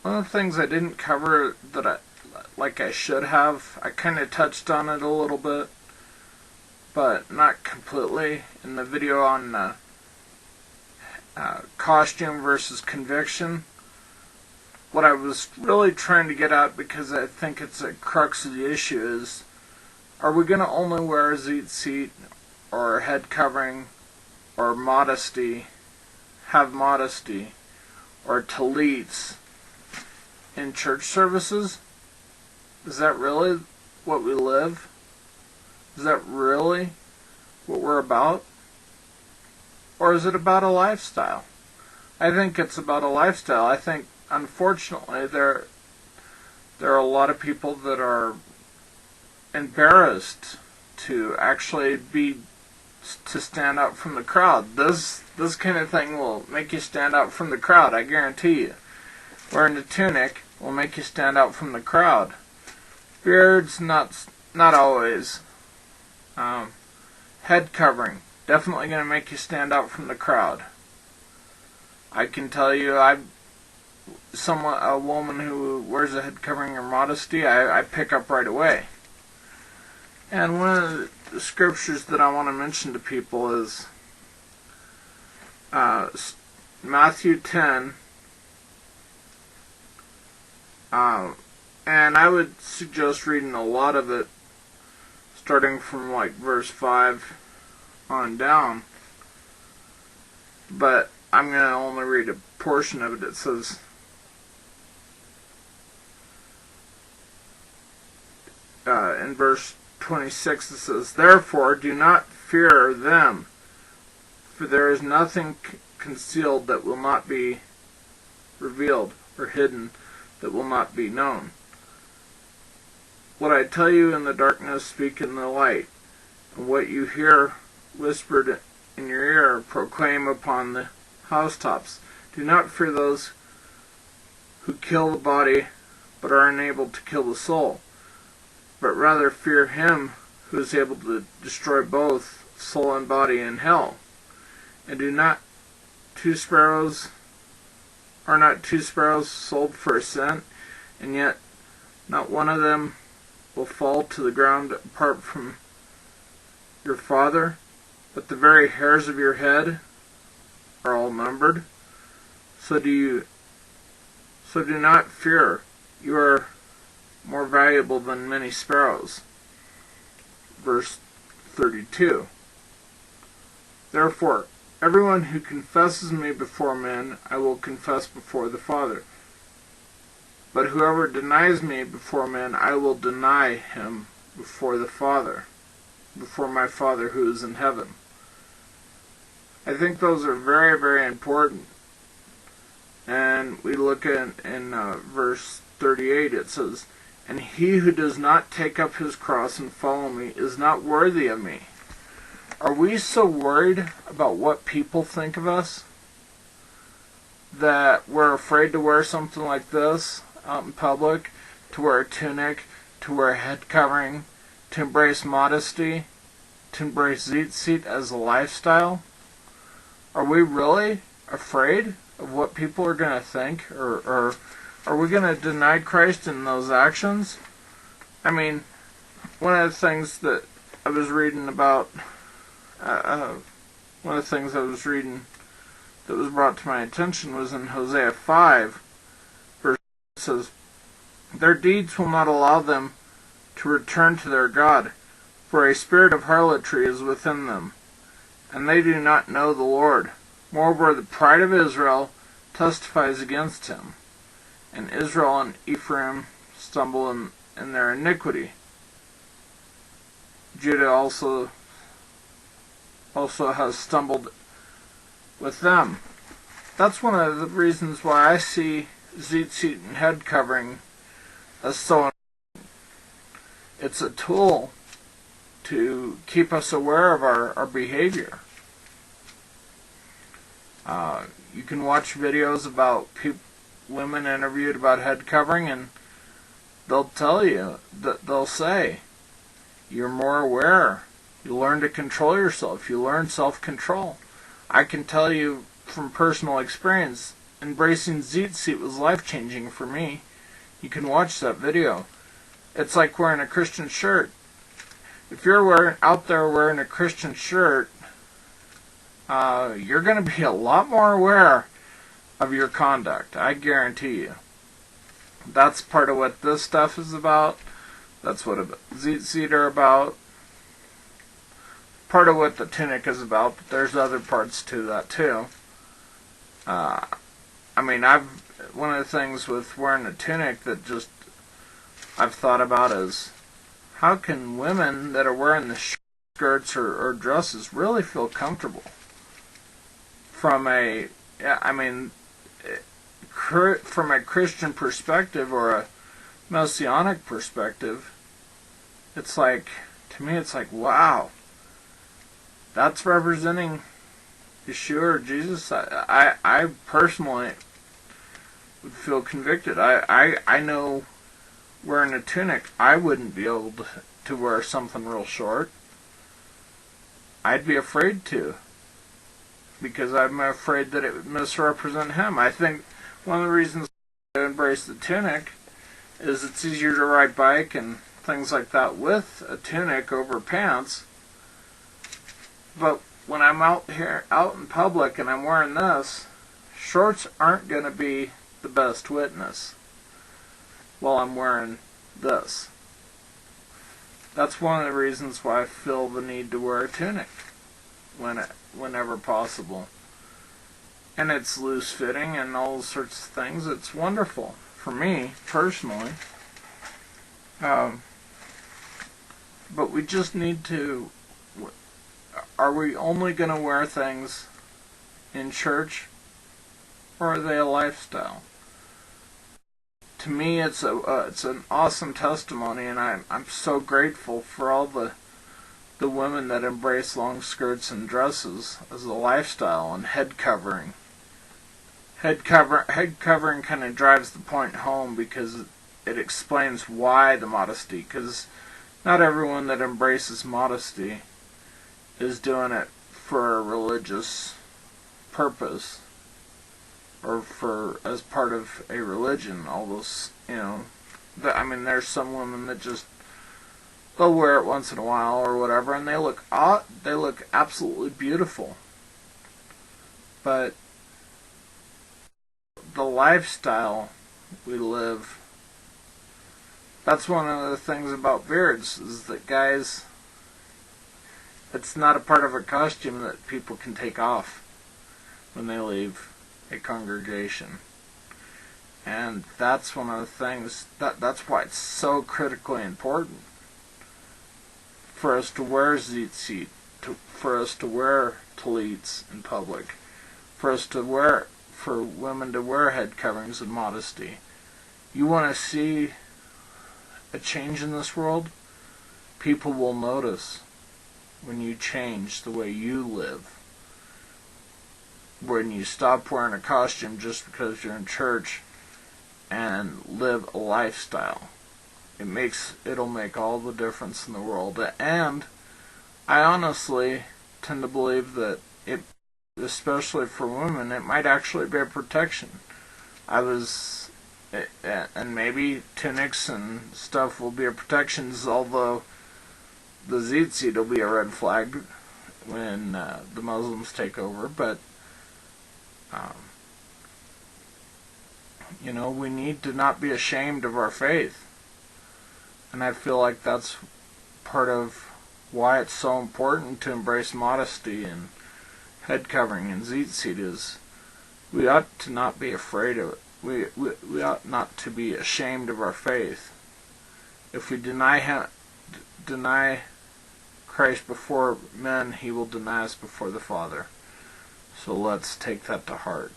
One of the things I didn't cover that I should have, I kind of touched on it a little bit, but not completely, in the video on costume versus conviction. What I was really trying to get at, because I think it's a crux of the issue, is, are we going to only wear tzitzit or head covering or modesty, have modesty, or tallits in church services? Is that really what we live? Is that really what we're about? Or is it about a lifestyle? I think it's about a lifestyle. I think, unfortunately, there are a lot of people that are embarrassed to actually to stand out from the crowd. This kind of thing will make you stand out from the crowd, I guarantee you. Wearing a tunic will make you stand out from the crowd. Beards, not always. Head covering, definitely going to make you stand out from the crowd. I can tell you, a woman who wears a head covering or modesty, I pick up right away. And one of the scriptures that I want to mention to people is Matthew 10. And I would suggest reading a lot of it, starting from verse 5 on down. But I'm going to only read a portion of it. It says, in verse 26, it says, "Therefore do not fear them, for there is nothing concealed that will not be revealed, or hidden that will not be known. What I tell you in the darkness, speak in the light, and what you hear whispered in your ear, proclaim upon the housetops. Do not fear those who kill the body, but are unable to kill the soul, but rather fear him who is able to destroy both soul and body in hell. And are not two sparrows sold for a cent, and yet not one of them will fall to the ground apart from your Father, but the very hairs of your head are all numbered. So do not fear. You are more valuable than many sparrows." Verse 32. "Therefore, everyone who confesses me before men, I will confess before the Father. But whoever denies me before men, I will deny him before the Father, before my Father who is in heaven." I think those are very, very important. And we look at in verse 38, it says, "And he who does not take up his cross and follow me is not worthy of me." Are we so worried about what people think of us that we're afraid to wear something like this out in public, to wear a tunic, to wear a head covering, to embrace modesty, to embrace tzitzit as a lifestyle? Are we really afraid of what people are going to think? Or are we going to deny Christ in those actions? I mean, one of the things that I was reading about, one of the things I was reading that was brought to my attention was in Hosea 5, verse 1. It says, "Their deeds will not allow them to return to their God, for a spirit of harlotry is within them, and they do not know the Lord. Moreover, the pride of Israel testifies against him, and Israel and Ephraim stumble in their iniquity. Judah also has stumbled with them." That's one of the reasons why I see tzitzit and head covering as so important. It's a tool to keep us aware of our behavior. You can watch videos about women interviewed about head covering, and they'll tell you, that they'll say, you're more aware. You learn to control yourself. You learn self-control. I can tell you from personal experience, embracing tzitzit was life-changing for me. You can watch that video. It's like wearing a Christian shirt. If you're out there wearing a Christian shirt, you're going to be a lot more aware of your conduct. I guarantee you. That's part of what this stuff is about. That's what tzitzit are about. Part of what the tunic is about, but there's other parts to that too. One of the things with wearing a tunic that just I've thought about is how can women that are wearing the skirts or dresses really feel comfortable? From a Christian perspective or a Messianic perspective, it's like, to me it's like, wow, that's representing Yeshua or Jesus. I personally would feel convicted. I know wearing a tunic, I wouldn't be able to wear something real short. I'd be afraid to, because I'm afraid that it would misrepresent him. I think one of the reasons I embrace the tunic is it's easier to ride bike and things like that with a tunic over pants. But when I'm out in public and I'm wearing this, shorts aren't going to be the best witness while I'm wearing this. That's one of the reasons why I feel the need to wear a tunic whenever possible. And it's loose fitting and all sorts of things. It's wonderful for me personally. But we just need to. Are we only going to wear things in church, or are they a lifestyle? To me, it's an awesome testimony, and I'm so grateful for all the women that embrace long skirts and dresses as a lifestyle, and head covering. Head covering kind of drives the point home because it explains why the modesty. Because not everyone that embraces modesty is doing it for a religious purpose or as part of a religion. All those, there's some women that just, they'll wear it once in a while or whatever, and they look absolutely beautiful. But the lifestyle we live, that's one of the things about beards, is that guys, it's not a part of a costume that people can take off when they leave a congregation. And that's one of the things, that's why it's so critically important for us to wear tzitzit, for us to wear tallits in public, for women to wear head coverings and modesty. You want to see a change in this world? People will notice when you change the way you live. When you stop wearing a costume just because you're in church and live a lifestyle. It'll make all the difference in the world. And I honestly tend to believe that it, especially for women, it might actually be a protection. And maybe tunics and stuff will be a protection, although the tzitzit will be a red flag when the Muslims take over. But we need to not be ashamed of our faith. And I feel like that's part of why it's so important to embrace modesty and head covering and tzitzit, is we ought to not be afraid of it. We ought not to be ashamed of our faith. If we deny Christ before men, he will deny us before the Father. So let's take that to heart.